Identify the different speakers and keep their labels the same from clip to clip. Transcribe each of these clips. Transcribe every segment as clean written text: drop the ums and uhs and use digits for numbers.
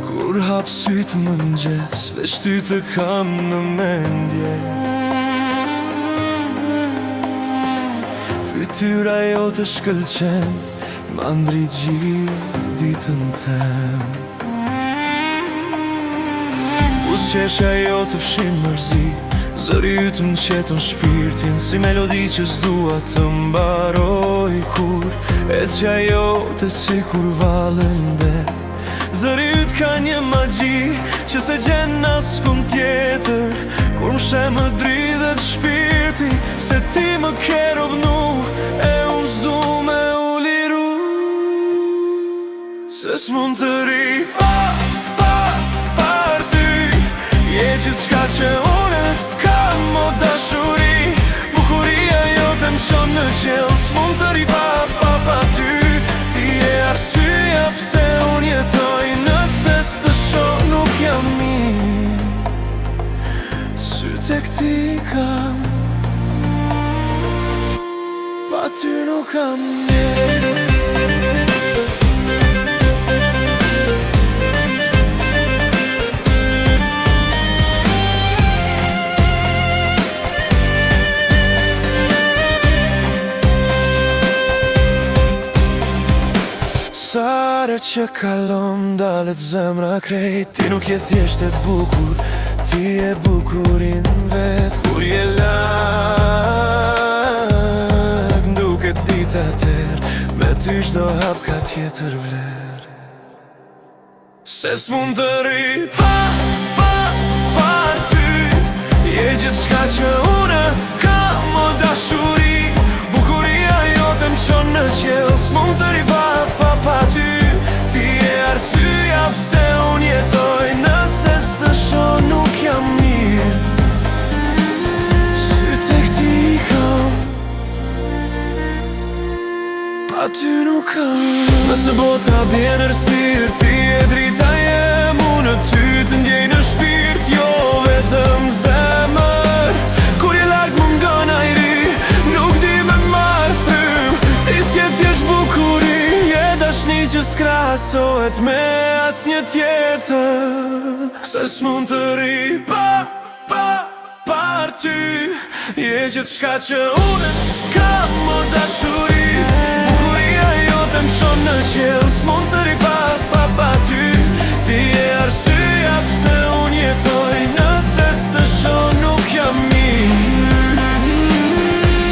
Speaker 1: Kur hap sytë mëngjes, veç ty të kam në mendje. Fytyra jo të shkëlqen, ma ndrit gjithë ditën tem. Buzëqeshja jo të fshin mërzi, zëri ytë më qeton shpirtin, si melodi që s'dua të mbaroj kur eqja jo të si kur valen det. Zëri ytë ka një magji që se gjen askund tjetër, kur më she më dridhet shpirti se ti më ke robnu e unë s'du me u liru. Se s'mund të ri par ty, je gjithçka që une kam o dashuri. Bukuria jote më shon në qell, s'mund të ri pa ty. Ti je arsyeja pse unë jetoj, nëse s'të shoh nuk jam mirë. Sytë e këti kam, pa ty nuk kam mirë. Sare që kalon dalet zemra krejt, ti nuk je thjesht e bukur, ti je bukurin vet. Kur je lag, duket dita ter, me ty çdo hap ka tjetër vler. Se s'mund të ri par ty, je gjithçka që une kam o dashuri. Bukuria jote më çon në qell, s'mund të ri pa ty. Ti je arsyeja pse unë jetoj, nëse s'të shoh nuk jam mirë. Sytë e këti kam, pa ty nuk kam. Nëse bota bjen errësirë, ti je drita jem, unë ty të ndjej në shpirt, jo vetëm zemër. Kur je larg më ngon ajri, nuk di me marr frym. Ti s'je thjesht bukuri, dashni që s'krahasohet me asnjë tjetër. Se s'mund të ri par ty, je gjithçka që une kam o dashuri. Bukuria jote më shon në qell, s'mund të ri pa ty. Ti je arsyeja pse unë jetoj, nëse s'të shoh nuk jam mirë.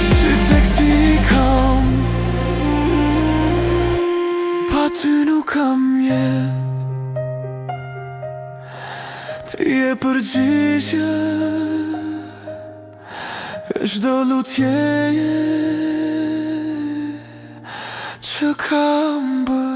Speaker 1: Sytë e këti kam, pa ty nuk kam jet. Ti je përgjigje e çdo lutjeje që kam bërë.